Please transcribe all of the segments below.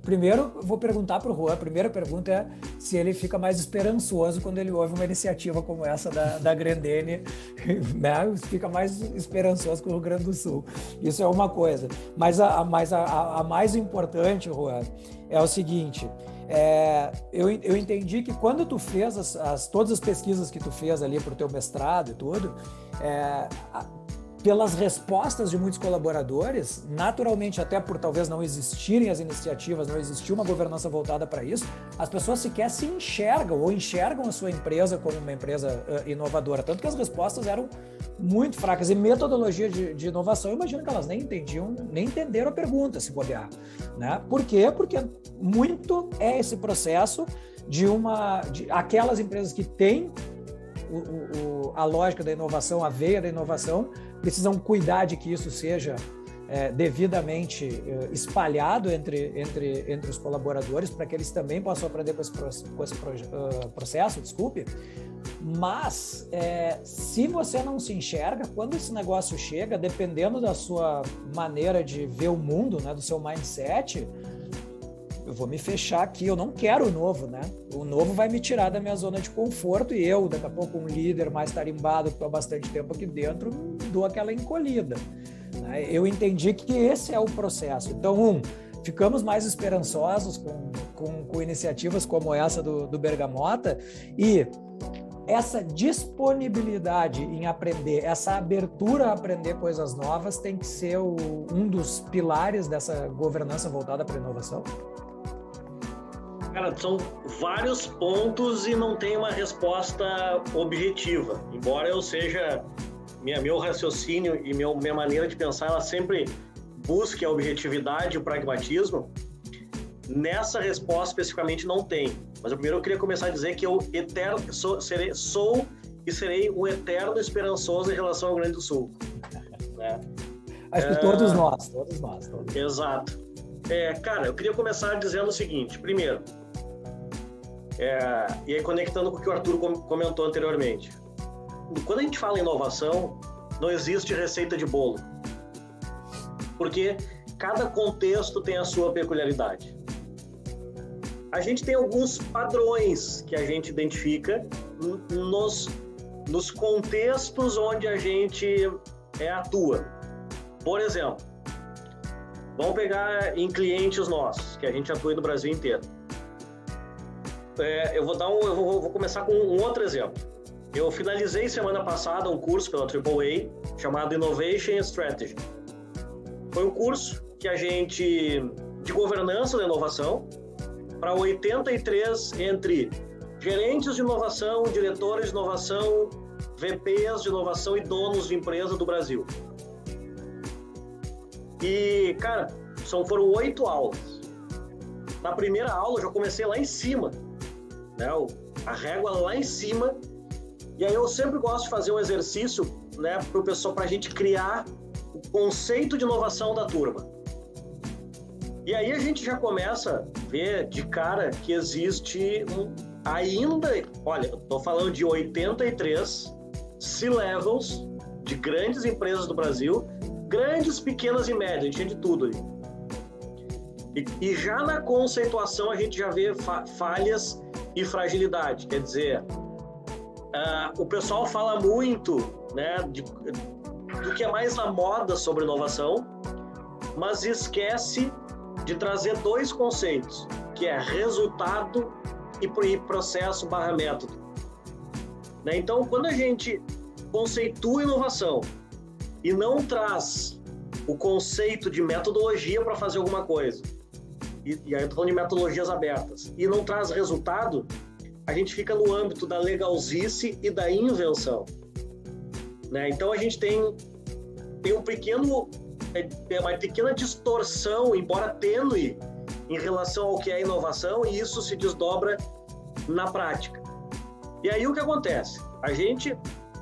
Primeiro, vou perguntar para o Juan, a primeira pergunta é se ele fica mais esperançoso quando ele ouve uma iniciativa como essa da Grendene, né? Fica mais esperançoso com o Rio Grande do Sul. Isso é uma coisa. Mas a mais importante, Juan, é o seguinte, eu entendi que quando tu fez todas as pesquisas que tu fez ali para o teu mestrado e tudo, pelas respostas de muitos colaboradores, naturalmente, até por talvez não existirem as iniciativas, não existir uma governança voltada para isso, as pessoas sequer se enxergam ou enxergam a sua empresa como uma empresa inovadora. Tanto que as respostas eram muito fracas. E metodologia de inovação, eu imagino que elas nem entenderam a pergunta, se bobear, né? Por quê? Porque muito é esse processo de aquelas empresas que têm a lógica da inovação, a veia da inovação, precisam cuidar de que isso seja devidamente espalhado entre os colaboradores, para que eles também possam aprender com esse processo, desculpe. Mas, se você não se enxerga, quando esse negócio chega, dependendo da sua maneira de ver o mundo, né, do seu mindset, eu vou me fechar aqui, eu não quero o novo, né? O novo vai me tirar da minha zona de conforto e eu, daqui a pouco, um líder mais tarimbado, que estou há bastante tempo aqui dentro, dou aquela encolhida, né? Eu entendi que esse é o processo. Então, ficamos mais esperançosos com iniciativas como essa do Bergamota, e essa disponibilidade em aprender, essa abertura a aprender coisas novas tem que ser um dos pilares dessa governança voltada para a inovação. Cara, são vários pontos e não tem uma resposta objetiva. Embora eu seja, meu raciocínio e minha maneira de pensar, ela sempre busque a objetividade e o pragmatismo, nessa resposta especificamente não tem. Mas primeiro eu queria começar a dizer que eu sou e serei um eterno esperançoso em relação ao Rio Grande do Sul. Né? Acho que todos nós. Exato. Cara, eu queria começar dizendo o seguinte, primeiro, e aí conectando com o que o Arthur comentou anteriormente. Quando a gente fala em inovação, não existe receita de bolo, porque cada contexto tem a sua peculiaridade. A gente tem alguns padrões que a gente identifica nos contextos onde a gente atua. Por exemplo, vamos pegar em clientes nossos, que a gente atua no Brasil inteiro. Eu vou começar com um outro exemplo. Eu finalizei semana passada um curso pela AAA chamado Innovation Strategy. Foi um curso que de governança da inovação, para 83 entre gerentes de inovação, diretores de inovação, VPs de inovação e donos de empresa do Brasil. E, cara, foram 8 aulas. Na primeira aula eu já comecei lá em cima, né? A régua lá em cima. E aí eu sempre gosto de fazer um exercício, né, para o pessoal, para a gente criar o conceito de inovação da turma. E aí a gente já começa a ver de cara que existe ainda, olha, eu estou falando de 83 C-levels de grandes empresas do Brasil, grandes, pequenas e médias, a gente tinha de tudo aí. E já na conceituação a gente já vê falhas e fragilidade, quer dizer, o pessoal fala muito, né, do que é mais na moda sobre inovação, mas esquece de trazer 2 conceitos, que é resultado e processo / método. Né? Então, quando a gente conceitua inovação e não traz o conceito de metodologia para fazer alguma coisa, e aí eu estou falando de metodologias abertas, e não traz resultado, a gente fica no âmbito da legalzice e da invenção. Né? Então, a gente tem uma pequena distorção, embora tênue, em relação ao que é inovação, e isso se desdobra na prática. E aí o que acontece?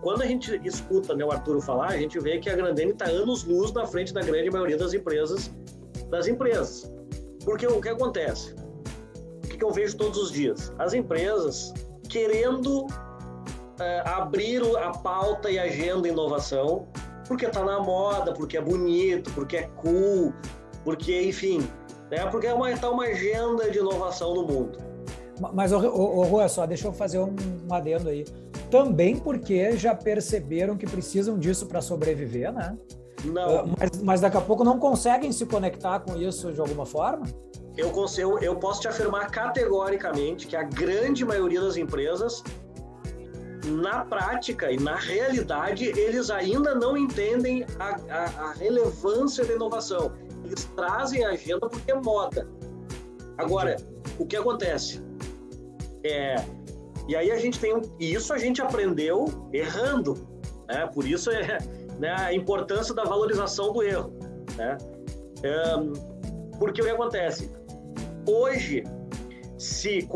Quando a gente escuta, né, o Arthur falar, a gente vê que a Grendene está anos-luz na frente da grande maioria das empresas. Porque o que acontece? O que eu vejo todos os dias? As empresas querendo abrir a pauta e a agenda inovação, porque está na moda, porque é bonito, porque é cool, porque, enfim, né? Porque tá uma agenda de inovação no mundo. Mas, Rua, só deixa eu fazer um adendo aí. Também porque já perceberam que precisam disso para sobreviver, né? Não. Mas daqui a pouco não conseguem se conectar com isso de alguma forma? Eu posso te afirmar categoricamente que a grande maioria das empresas, na prática e na realidade, eles ainda não entendem a relevância da inovação. Eles trazem a agenda porque é moda. Agora, o que acontece? E aí a gente e isso a gente aprendeu errando, né? Por isso né, a importância da valorização do erro, né? Porque o que acontece? Hoje, se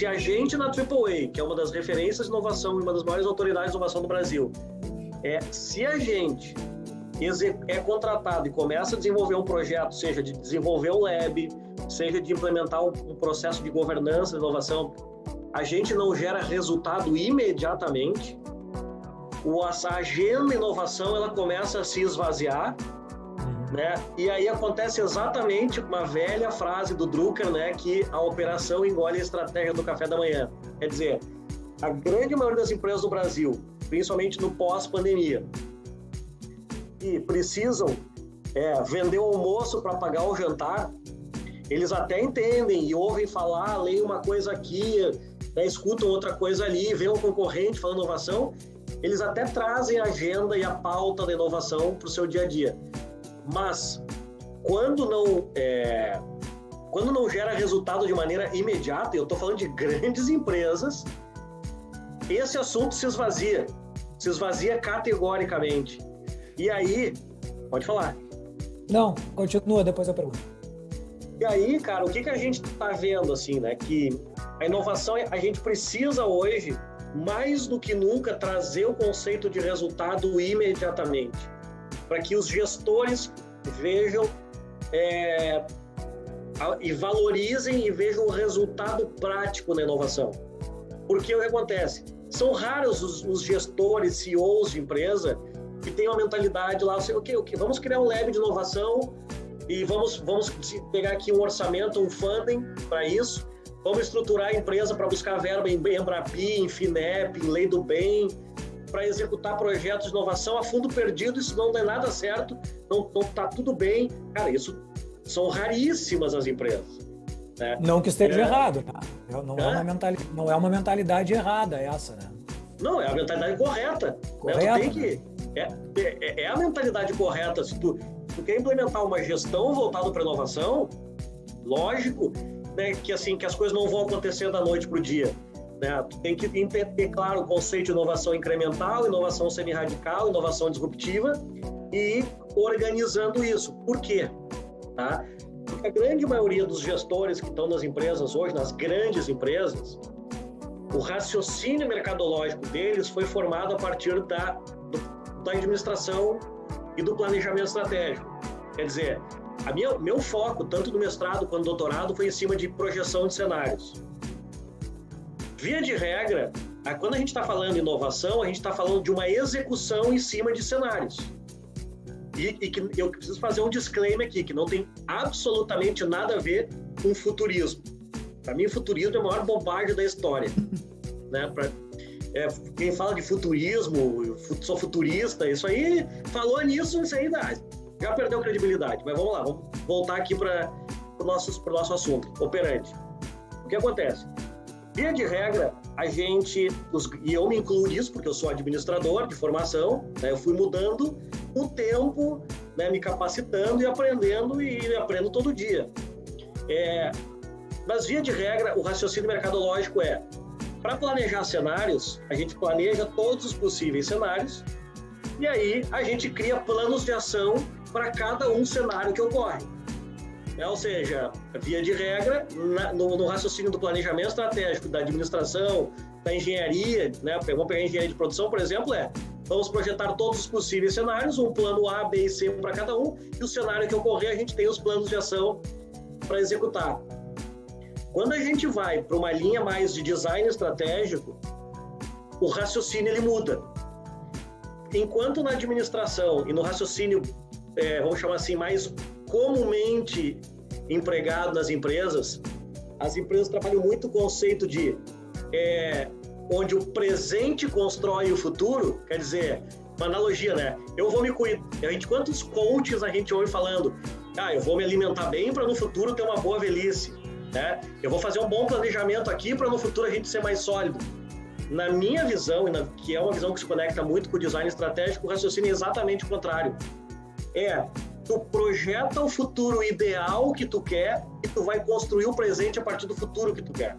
a gente na AAA, que é uma das referências de inovação e uma das maiores autoridades de inovação do Brasil, se a gente é contratado e começa a desenvolver um projeto, seja de desenvolver um lab, seja de implementar um processo de governança de inovação, a gente não gera resultado imediatamente, a agenda de inovação ela começa a se esvaziar, né? E aí acontece exatamente uma velha frase do Drucker, né? Que a operação engole a estratégia do café da manhã. Quer dizer, a grande maioria das empresas do Brasil, principalmente no pós-pandemia, que precisam vender o almoço para pagar o jantar, eles até entendem e ouvem falar, leem uma coisa aqui, né, escutam outra coisa ali, veem um concorrente falando inovação, eles até trazem a agenda e a pauta da inovação para o seu dia a dia. Mas, quando não gera resultado de maneira imediata, eu estou falando de grandes empresas, esse assunto se esvazia categoricamente. E aí, pode falar. Não, continua, depois eu pergunto. E aí, cara, o que a gente está vendo, assim, né? Que a inovação, a gente precisa hoje, mais do que nunca, trazer o conceito de resultado imediatamente, para que os gestores vejam e valorizem e vejam o resultado prático na inovação. Porque o que acontece? São raros os gestores, CEOs de empresa que têm uma mentalidade lá, ok, vamos criar um lab de inovação e vamos pegar aqui um orçamento, um funding para isso, vamos estruturar a empresa para buscar verba em Embrapi, em FINEP, em Lei do Bem, para executar projetos de inovação a fundo perdido, isso não dá nada certo, não tá tudo bem. Cara, isso são raríssimas as empresas, né? Não que esteja errado, tá? Não é uma mentalidade errada essa, né? Não, é a mentalidade correta. Correta. Né? Tu tem que... É a mentalidade correta. Se tu quer implementar uma gestão voltada para inovação, lógico, né, que as coisas não vão acontecer da noite para o dia. Né? Tu tem que ter claro o conceito de inovação incremental, inovação semi-radical, inovação disruptiva e organizando isso. Por quê? Tá? Porque a grande maioria dos gestores que estão nas empresas hoje, nas grandes empresas, o raciocínio mercadológico deles foi formado a partir da administração e do planejamento estratégico. Quer dizer, meu foco, tanto no mestrado quanto no doutorado, foi em cima de projeção de cenários. Via de regra, quando a gente está falando de inovação, a gente está falando de uma execução em cima de cenários. E que eu preciso fazer um disclaimer aqui, que não tem absolutamente nada a ver com futurismo. Para mim, futurismo é a maior bobagem da história. Né? Quem fala de futurismo, sou futurista, isso aí, falou nisso, isso aí já perdeu credibilidade. Mas vamos lá, vamos voltar aqui para o nosso assunto, operante. O que acontece? Via de regra, a gente, e eu me incluo nisso, porque eu sou administrador de formação, né? Eu fui mudando o tempo, né? Me capacitando e aprendo todo dia. Mas via de regra, o raciocínio mercadológico para planejar cenários, a gente planeja todos os possíveis cenários e aí a gente cria planos de ação para cada cenário que ocorre. Ou seja, via de regra, no raciocínio do planejamento estratégico, da administração, da engenharia, né? Vamos pegar a engenharia de produção, por exemplo, vamos projetar todos os possíveis cenários, um plano A, B e C para cada e o cenário que ocorrer, a gente tem os planos de ação para executar. Quando a gente vai para uma linha mais de design estratégico, o raciocínio ele muda. Enquanto na administração e no raciocínio, vamos chamar assim, mais comumente empregado nas empresas, as empresas trabalham muito o conceito de onde o presente constrói o futuro, quer dizer, uma analogia, né? Eu vou me cuidar. Quantos coaches a gente ouve falando? Eu vou me alimentar bem para no futuro ter uma boa velhice, né? Eu vou fazer um bom planejamento aqui para no futuro a gente ser mais sólido. Na minha visão, que é uma visão que se conecta muito com o design estratégico, o raciocínio é exatamente o contrário. Tu projeta o futuro ideal que tu quer e tu vai construir o presente a partir do futuro que tu quer.